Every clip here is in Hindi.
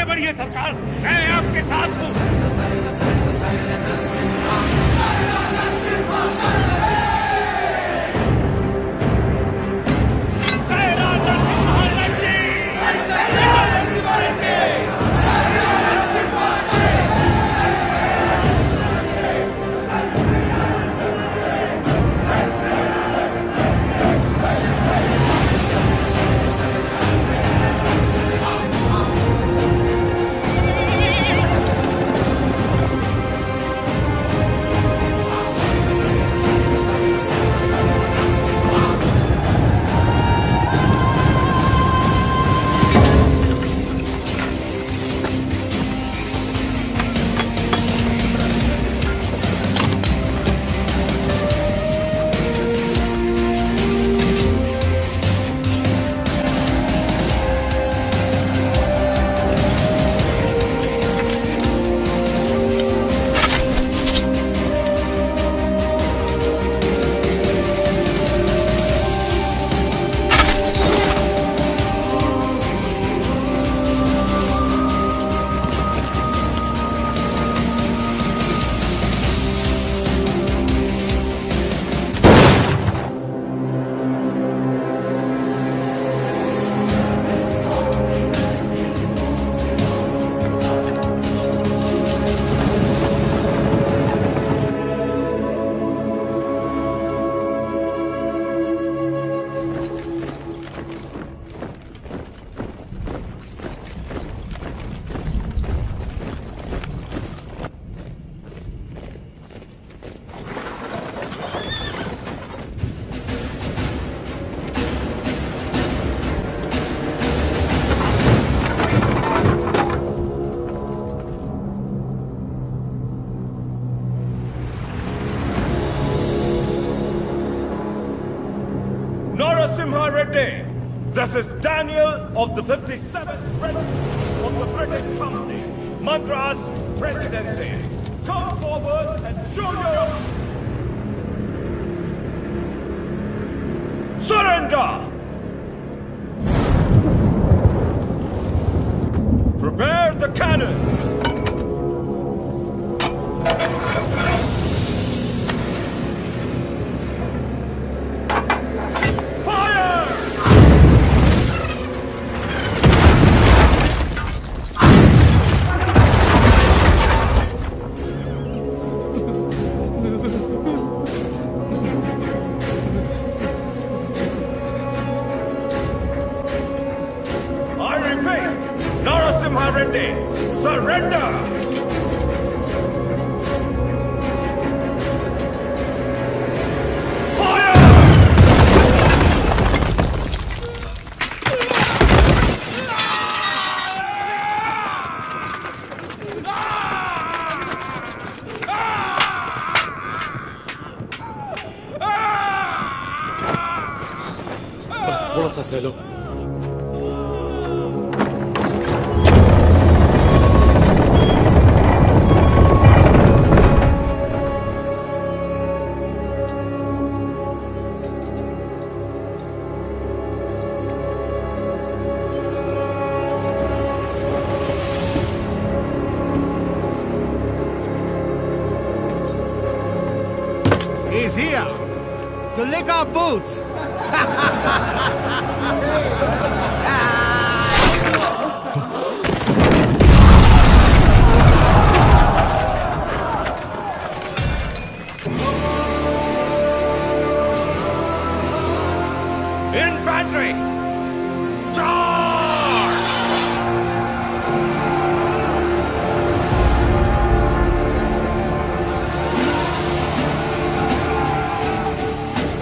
आगे बढ़िए सरकार, मैं आपके साथ हूँ। Narasimha Reddy, this is Daniel of the 57th Regiment of the British Company, Madras Presidency. Come forward and show your surrender! Prepare the cannon! Narasimha Reddy, surrender! Fire! बस थोड़ा सा सह लो। He's here to lick our boots. Infantry! Charge!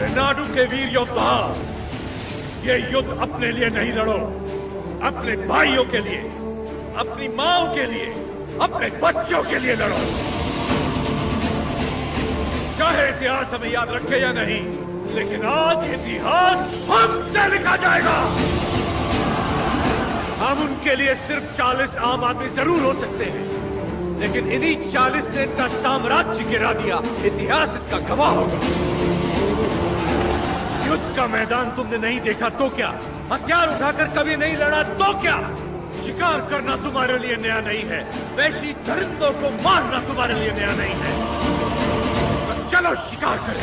Renadu के वीर योद्धा, ये युद्ध अपने लिए नहीं लड़ो, अपने भाइयों के लिए, अपनी माओ के लिए, अपने बच्चों के लिए लड़ो। चाहे इतिहास हमें याद रखे या नहीं, लेकिन आज इतिहास हमसे लिखा जाएगा। हम उनके लिए सिर्फ 40 आम आदमी जरूर हो सकते हैं, लेकिन इन्हीं 40 ने इतना साम्राज्य गिरा दिया। इतिहास इसका गवाह होगा। युद्ध का मैदान तुमने नहीं देखा तो क्या, हथियार उठाकर कभी नहीं लड़ा तो क्या, शिकार करना तुम्हारे लिए नया नहीं है, वैशी दरिंदों को मारना तुम्हारे लिए नया नहीं है। तो चलो शिकार करें।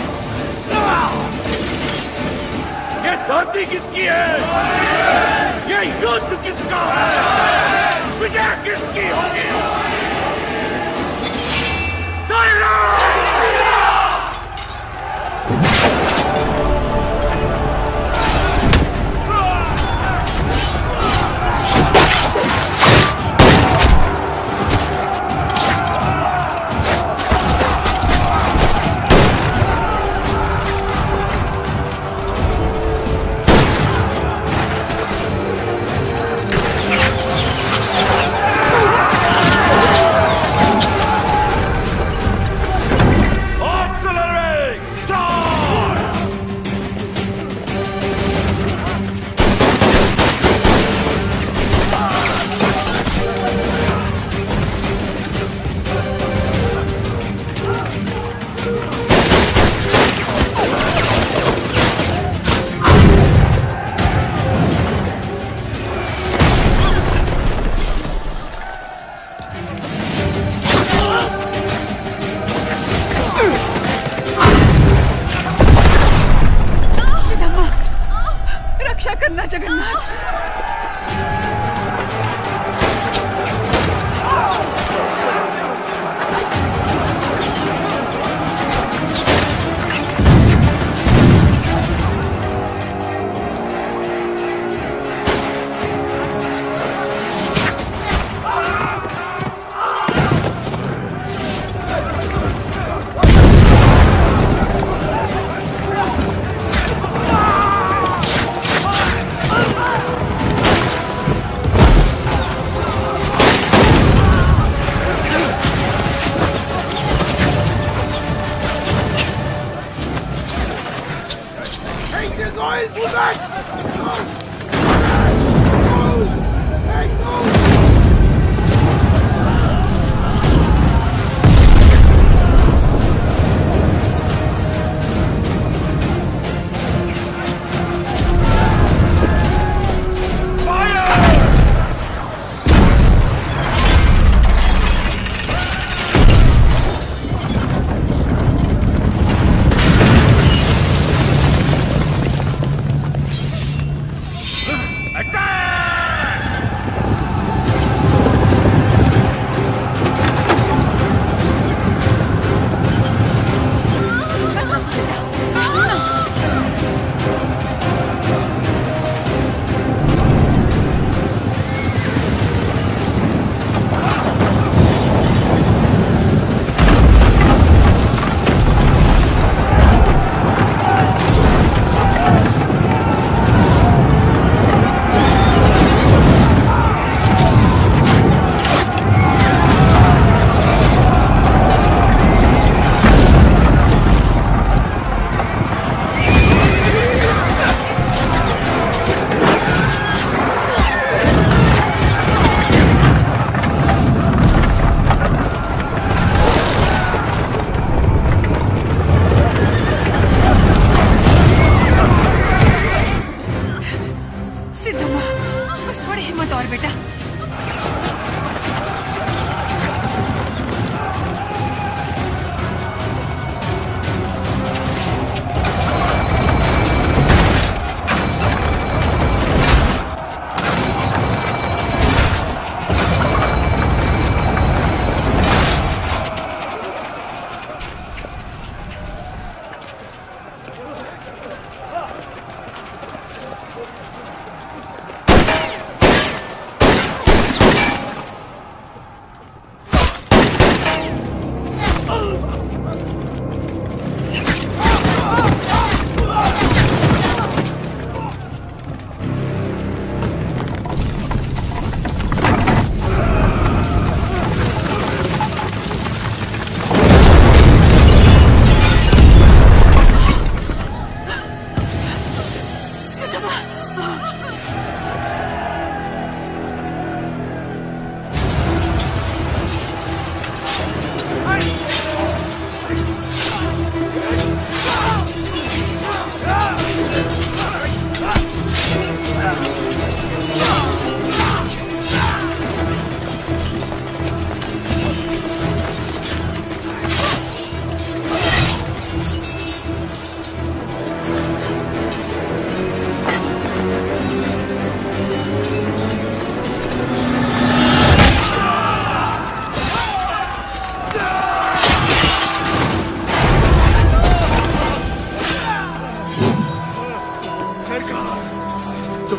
ये धरती किसकी है? ये युद्ध किसका है? विजय किसकी होगी?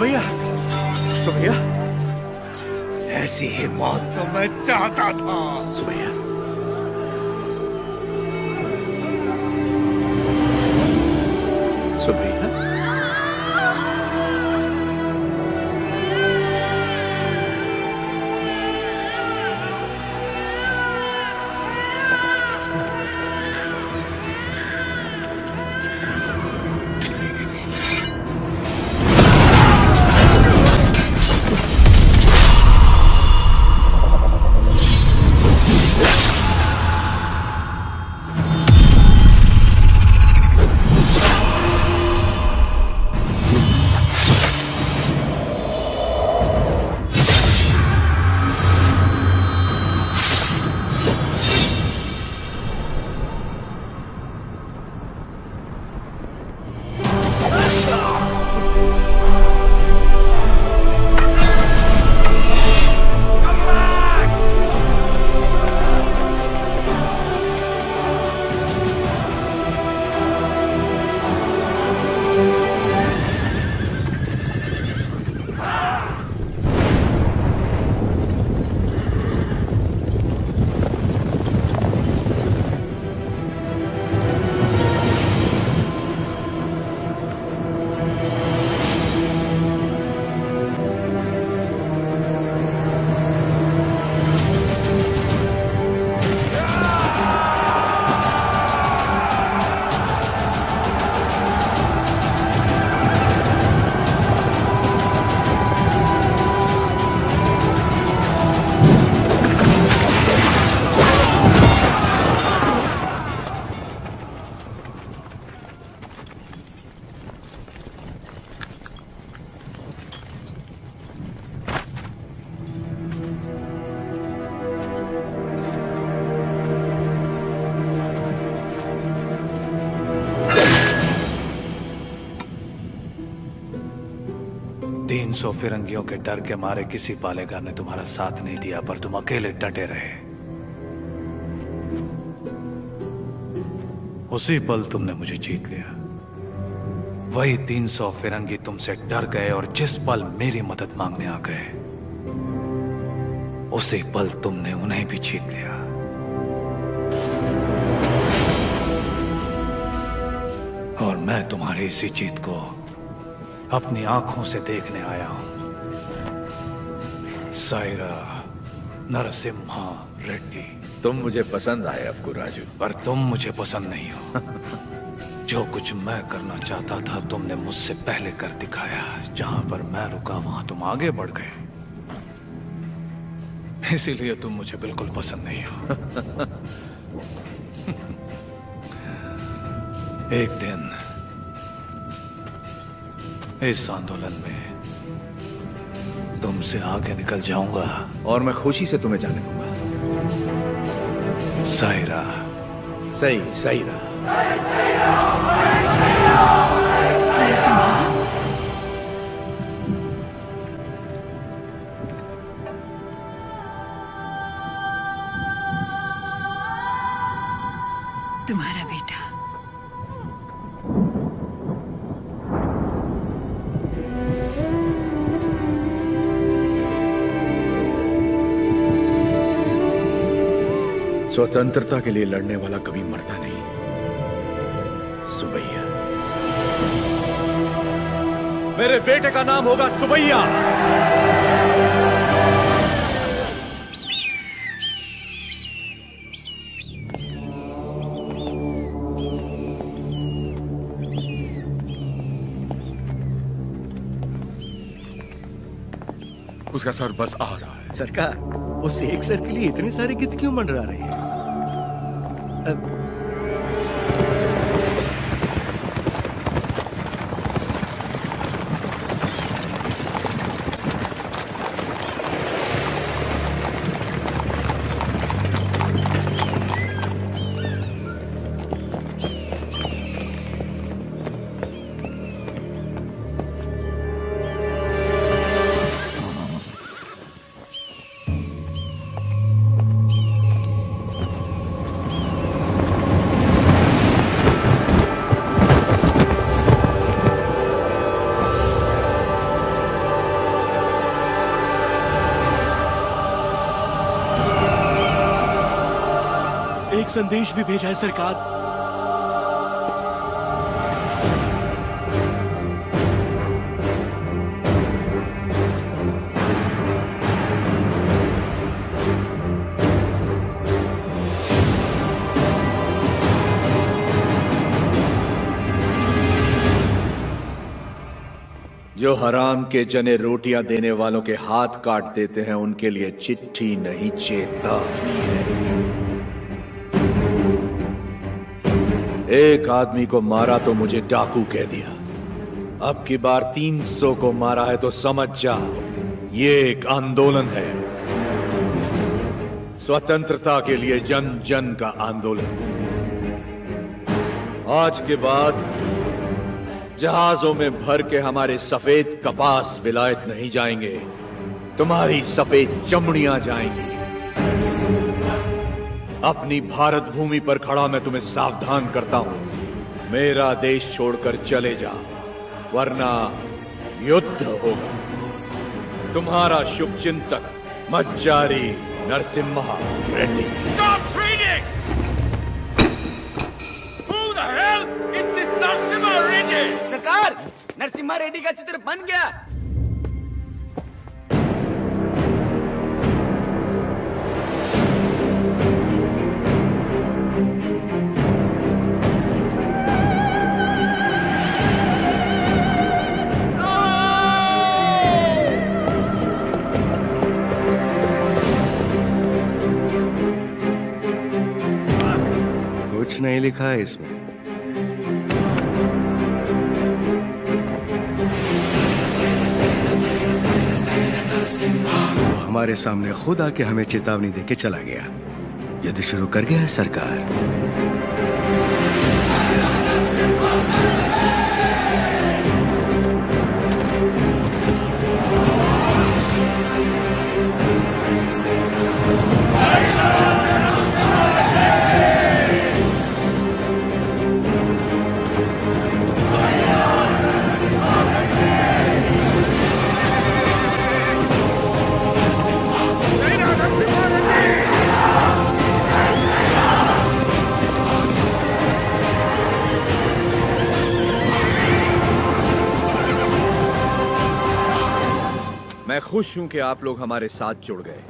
सुबैया, सुबैया, ऐसी ही मौत तो मैं चाहता था। सुबैया, सुबैया, सौ फिरंगियों के डर के मारे किसी पालेगार ने तुम्हारा साथ नहीं दिया, पर तुम अकेले डटे रहे। उसी पल तुमने मुझे जीत लिया। वही 300 फिरंगी तुमसे डर गए और जिस पल मेरी मदद मांगने आ गए, उसी पल तुमने उन्हें भी जीत लिया। और मैं तुम्हारी इसी जीत को अपनी आंखों से देखने आया हूं। सायरा नरसिम्हा रेड्डी। तुम मुझे पसंद आए अफकू राजू, पर तुम मुझे पसंद नहीं हो। जो कुछ मैं करना चाहता था तुमने मुझसे पहले कर दिखाया। जहां पर मैं रुका वहां तुम आगे बढ़ गए, इसीलिए तुम मुझे बिल्कुल पसंद नहीं हो। एक दिन इस आंदोलन में तुमसे आगे निकल जाऊंगा और मैं खुशी से तुम्हें जाने दूंगा। सायरा। सही सायरा। तुम्हारा बेटा। स्वतंत्रता के लिए लड़ने वाला कभी मरता नहीं सुबैया। मेरे बेटे का नाम होगा सुबैया। उसका सर बस आ रहा है। सरकार, उस एक सर के लिए इतने सारे गिद्ध क्यों मंडरा रहे हैं? एक संदेश भी भेजा है सरकार। जो हराम के जने रोटियां देने वालों के हाथ काट देते हैं उनके लिए चिट्ठी नहीं चेतावनी है। एक आदमी को मारा तो मुझे डाकू कह दिया, अब की बार 300 को मारा है तो समझ जा ये एक आंदोलन है। स्वतंत्रता के लिए जन जन का आंदोलन। आज के बाद जहाजों में भर के हमारे सफेद कपास विलायत नहीं जाएंगे, तुम्हारी सफेद चमड़ियां जाएंगी। अपनी भारत भूमि पर खड़ा मैं तुम्हें सावधान करता हूं, मेरा देश छोड़कर चले जा वरना युद्ध होगा। तुम्हारा शुभचिंतक मज्जारी Narasimha Reddy. Stop reading! Who the hell is this Narasimha Reddy? सरकार, नरसिम्हा रेड्डी का चित्र बन गया। कुछ नहीं लिखा है इसमें। हमारे सामने खुद आके हमें चेतावनी देके चला गया। युद्ध शुरू कर गया है सरकार। मैं खुश हूं कि आप लोग हमारे साथ जुड़ गए।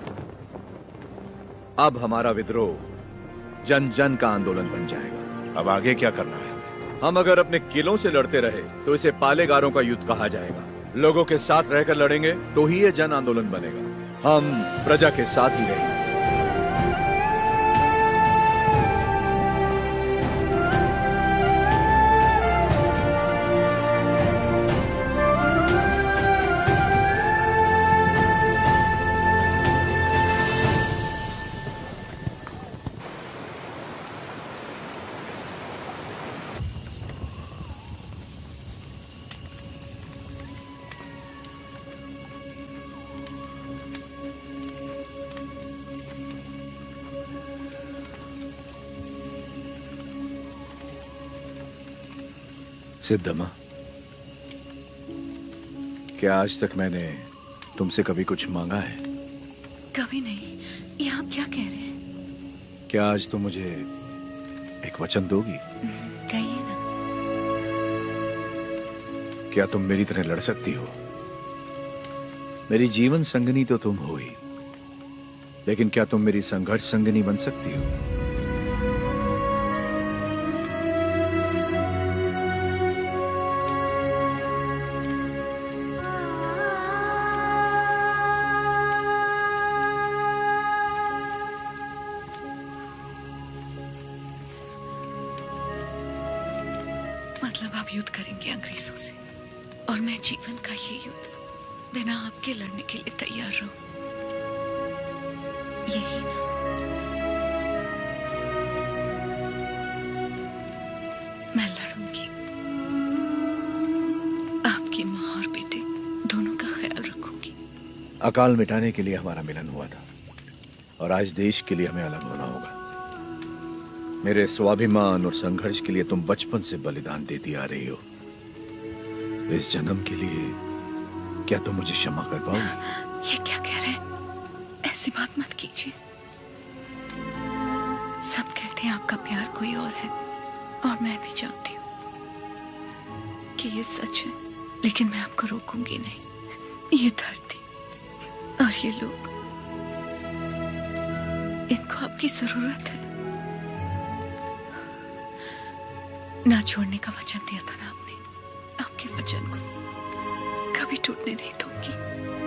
अब हमारा विद्रोह जन जन का आंदोलन बन जाएगा। अब आगे क्या करना है? हम अगर अपने किलों से लड़ते रहे तो इसे पालेगारों का युद्ध कहा जाएगा। लोगों के साथ रहकर लड़ेंगे तो ही ये जन आंदोलन बनेगा। हम प्रजा के साथ ही रहेंगे। सिद्धम्मा, क्या आज तक मैंने तुमसे कभी कुछ मांगा है? कभी नहीं। ये आप क्या कह रहे हैं? क्या आज तुम मुझे एक वचन दोगी? कहिए ना। क्या तुम मेरी तरह लड़ सकती हो? मेरी जीवन संगनी तो तुम हो ही, लेकिन क्या तुम मेरी संघर्ष संगनी बन सकती हो? मतलब आप युद्ध करेंगे अंग्रेजों से, और मैं जीवन का ये युद्ध बिना आपके लड़ने के लिए तैयार रहूं, यही ना? मैं लड़ूंगी। आपकी माँ और बेटे दोनों का ख्याल रखूंगी। अकाल मिटाने के लिए हमारा मिलन हुआ था, और आज देश के लिए हमें अलग होना होगा। मेरे स्वाभिमान और संघर्ष के लिए तुम बचपन से बलिदान देती आ रही हो। इस जन्म के लिए क्या तुम मुझे क्षमा कर पाओगे? ये क्या कह रहे हैं? ऐसी बात मत कीजिए। सब कहते कि आपका प्यार कोई और है, और मैं भी जानती हूँ कि ये सच है, लेकिन मैं आपको रोकूंगी नहीं। ये धरती और ये लोग, इनको आपकी जरूरत है। ना छोड़ने का वचन दिया था ना आपने, आपके वचन को कभी टूटने नहीं दूंगी।